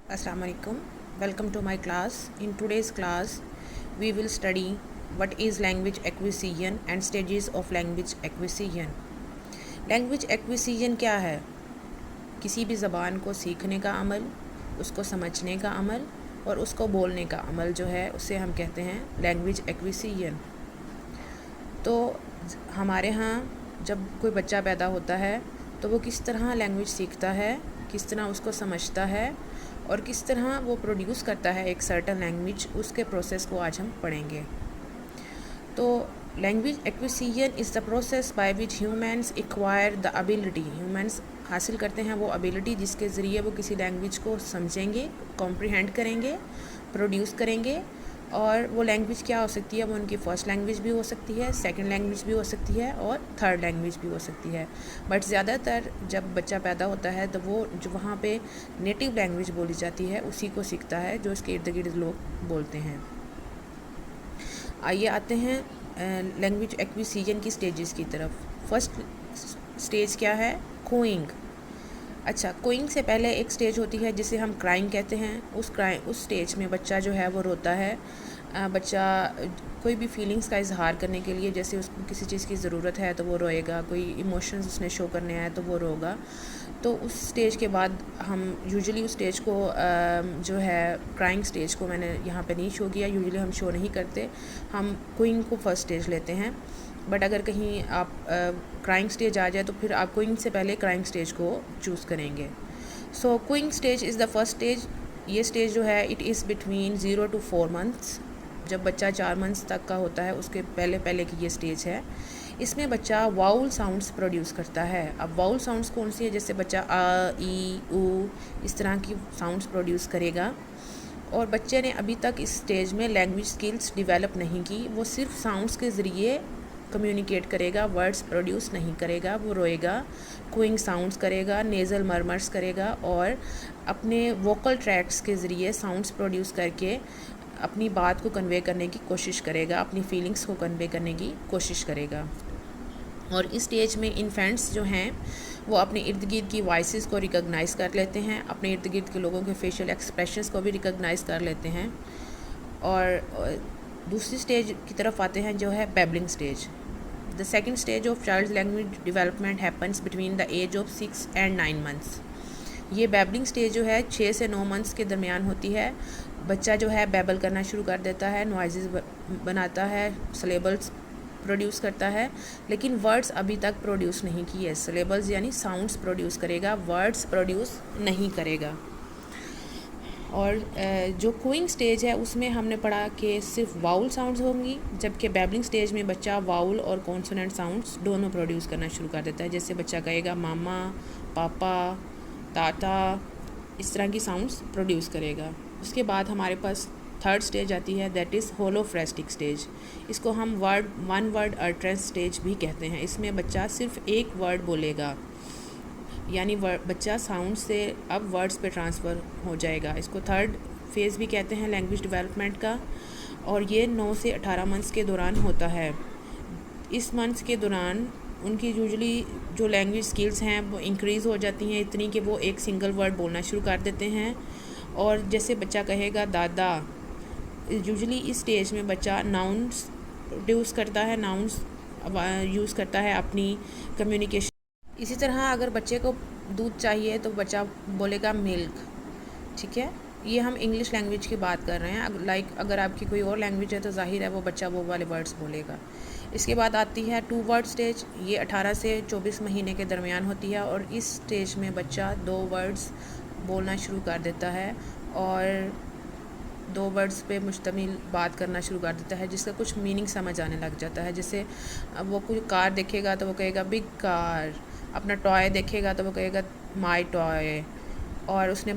Assalamu alaikum. Welcome to my class. In today's class, we will study what is language acquisition and stages of language acquisition. Language acquisition क्या है? किसी भी ज़बान को सीखने का अमल, उसको समझने का अमल और उसको बोलने का अमल जो है उसे हम कहते हैं लैंग्वेज एक्विजिशन। तो हमारे यहाँ जब कोई बच्चा पैदा होता है तो वो किस तरह लैंग्वेज सीखता है, किस तरह उसको समझता है और किस तरह वो प्रोड्यूस करता है एक सर्टन लैंग्वेज, उसके प्रोसेस को आज हम पढ़ेंगे। तो language acquisition is the process by which humans acquire the ability, humans हासिल करते हैं वो एबिलिटी जिसके ज़रिए वो किसी लैंग्वेज को समझेंगे, कॉम्प्रिहेंड करेंगे, प्रोड्यूस करेंगे। और वो लैंग्वेज क्या हो सकती है? वो उनकी फ़र्स्ट लैंग्वेज भी हो सकती है, सेकंड लैंग्वेज भी हो सकती है और थर्ड लैंग्वेज भी हो सकती है। बट ज़्यादातर जब बच्चा पैदा होता है तो वो जो वहाँ पे नेटिव लैंग्वेज बोली जाती है उसी को सीखता है जो इसके इर्द गिर्द लोग बोलते हैं। आइए आते हैं लैंग्वेज एक्विजिशन की स्टेजेस की तरफ। फर्स्ट स्टेज क्या है? कोइंग। अच्छा, कोइंग से पहले एक स्टेज होती है जिसे हम क्राइंग कहते हैं। उस स्टेज में बच्चा जो है वो रोता है। बच्चा कोई भी फीलिंग्स का इजहार करने के लिए, जैसे उसको किसी चीज़ की ज़रूरत है तो वो रोएगा, कोई इमोशंस उसने शो करने हैं तो वो रोगा। तो उस स्टेज के बाद हम यूजुअली उस स्टेज को जो है क्राइंग स्टेज को मैंने यहाँ पे नहीं शो किया, यूजुअली हम शो नहीं करते, हम कोइंग को फर्स्ट स्टेज लेते हैं। बट अगर कहीं आप क्राइंग स्टेज आ जाए तो फिर आप कोइंग से पहले क्राइंग स्टेज को चूज़ करेंगे। So cooing stage is the first stage. ये स्टेज जो है it is between 0 to 4 months. जब बच्चा 4 मंथ्स तक का होता है उसके पहले पहले की ये स्टेज है। इसमें बच्चा वाउल साउंड्स प्रोड्यूस करता है। अब वाउल साउंड्स कौन सी है? जैसे बच्चा आ, ई, ऊ इस तरह की साउंड्स प्रोड्यूस करेगा। और बच्चे ने अभी तक इस स्टेज में लैंग्वेज स्किल्स डेवलप नहीं की, वो सिर्फ साउंड्स के ज़रिए कम्युनिकेट करेगा, वर्ड्स प्रोड्यूस नहीं करेगा। वो रोएगा, क्विंग साउंड्स करेगा, नेज़ल मरमर्स करेगा और अपने वोकल ट्रैक्ट्स के ज़रिए साउंड्स प्रोड्यूस करके अपनी बात को कन्वे करने की कोशिश करेगा, अपनी फीलिंग्स को कन्वे करने की कोशिश करेगा। और इस स्टेज में इन्फेंट्स जो हैं वो अपने इर्द गिर्द की वॉइसेस को रिकॉग्नाइज़ कर लेते हैं, अपने इर्द गिर्द के लोगों के फेशियल एक्सप्रेशंस को भी रिकॉग्नाइज़ कर लेते हैं। और दूसरी स्टेज की तरफ आते हैं जो है babbling stage. The second stage of child language development happens between the age of 6 and 9 months. ये बैबलिंग स्टेज जो है 6 से 9 मंथ्स के दरमियान होती है। बच्चा जो है बैबल करना शुरू कर देता है, नॉइज़ बनाता है, सिलेबल्स प्रोड्यूस करता है, लेकिन वर्ड्स अभी तक प्रोड्यूस नहीं किए। सिलेबल्स यानी साउंड्स प्रोड्यूस करेगा, वर्ड्स प्रोड्यूस नहीं करेगा। और जो क्विंग स्टेज है उसमें हमने पढ़ा कि सिर्फ वाउल साउंड्स होंगी, जबकि बैबलिंग स्टेज में बच्चा वाउल और कॉन्सोनेंट साउंड्स दोनों प्रोड्यूस करना शुरू कर देता है। जैसे बच्चा कहेगा मामा, पापा, ताता, इस तरह की साउंड्स प्रोड्यूस करेगा। उसके बाद हमारे पास थर्ड स्टेज आती है, दैट इज़ होलोफ्रेस्टिक स्टेज। इसको हम वन वर्ड अल्ट्रेंस स्टेज भी कहते हैं। इसमें बच्चा सिर्फ एक वर्ड बोलेगा, यानी बच्चा साउंड से अब वर्ड्स पे ट्रांसफ़र हो जाएगा। इसको थर्ड फेज़ भी कहते हैं लैंग्वेज डेवलपमेंट का। और ये 9 से 18 मंथ्स के दौरान होता है। इस मंथ्स के दौरान उनकी यूजुअली जो लैंग्वेज स्किल्स हैं वो इंक्रीज़ हो जाती हैं इतनी कि वो एक सिंगल वर्ड बोलना शुरू कर देते हैं। और जैसे बच्चा कहेगा दादा, यूजुअली इस स्टेज में बच्चा नाउन्स प्रोड्यूस करता है, नाउन्स यूज़ करता है अपनी कम्युनिकेशन। इसी तरह अगर बच्चे को दूध चाहिए तो बच्चा बोलेगा मिल्क, ठीक है। ये हम इंग्लिश लैंग्वेज की बात कर रहे हैं। अगर आपकी कोई और लैंग्वेज है तो जाहिर है वो बच्चा वो वाले वर्ड्स बोलेगा। इसके बाद आती है 2 वर्ड स्टेज। ये 18 से 24 महीने के दरमियान होती है और इस स्टेज में बच्चा 2 वर्ड्स बोलना शुरू कर देता है और 2 वर्ड्स पे मुश्तमिल बात करना शुरू कर देता है जिसका कुछ मीनिंग समझ आने लग जाता है। जैसे अब वो कोई कार देखेगा तो वो कहेगा बिग कार, अपना टॉय देखेगा तो वो कहेगा माय टॉय, और उसने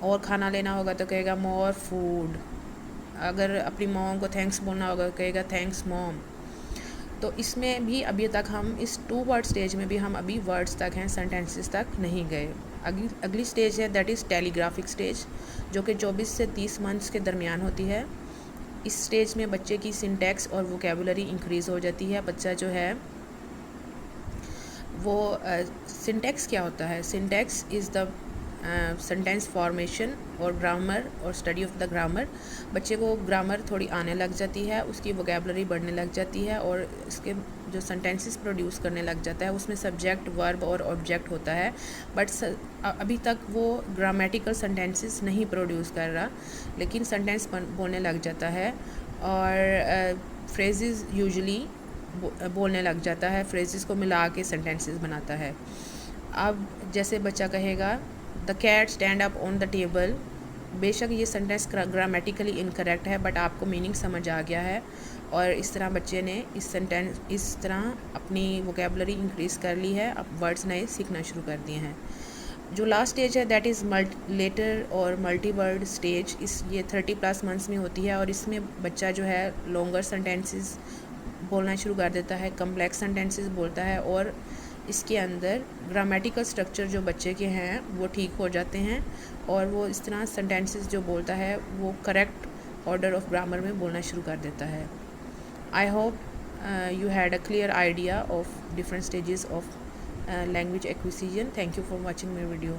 और खाना लेना होगा तो कहेगा मोर फूड, अगर अपनी मॉम को थैंक्स बोलना होगा तो कहेगा थैंक्स मॉम। तो इसमें भी अभी तक हम इस 2 वर्ड स्टेज में भी हम अभी वर्ड्स तक हैं, सेंटेंसेस तक नहीं गए। अगली स्टेज है दैट इज़ टेलीग्राफिक स्टेज, जो कि 24 से 30 मंथ्स के दरमियान होती है। इस स्टेज में बच्चे की सिंटैक्स और वोकेबुलरी इंक्रीज़ हो जाती है। बच्चा जो है वो सिंटैक्स क्या होता है? Syntax is the sentence formation और ग्रामर और स्टडी ऑफ द ग्रामर। बच्चे को ग्रामर थोड़ी आने लग जाती है, उसकी वोकेबलरी बढ़ने लग जाती है और इसके जो सेंटेंसेस प्रोड्यूस करने लग जाता है उसमें सब्जेक्ट, वर्ब और ऑब्जेक्ट होता है। बट अभी तक वो ग्रामेटिकल सेंटेंसेस नहीं प्रोड्यूस कर रहा, लेकिन सेंटेंस बोलने लग जाता है और फ्रेजेस यूजुअली बोलने लग जाता है, फ्रेजेस को मिला के सेंटेंसेस बनाता है। अब जैसे बच्चा कहेगा the cat stand up on the table, बेशक ये सेंटेंस ग्रामेटिकली इनकरेक्ट है बट आपको मीनिंग समझ आ गया है और इस तरह बच्चे ने इस तरह अपनी वोकेबलरी इंक्रीज़ कर ली है, अब वर्ड्स नए सीखना शुरू कर दिए हैं। जो लास्ट स्टेज है दैट इज़ लेटर और मल्टी वर्ड स्टेज, ये 30+ मंथ्स में होती है और इसमें बच्चा जो है लॉन्गर सेंटेंसेस बोलना शुरू कर देता है, कम्प्लेक्स सेंटेंसेस बोलता है और इसके अंदर ग्रामेटिकल स्ट्रक्चर जो बच्चे के हैं वो ठीक हो जाते हैं और वो इस तरह सेंटेंसेस जो बोलता है वो करेक्ट ऑर्डर ऑफ ग्रामर में बोलना शुरू कर देता है। I hope you had a clear idea of different stages of language acquisition. Thank you for watching my video.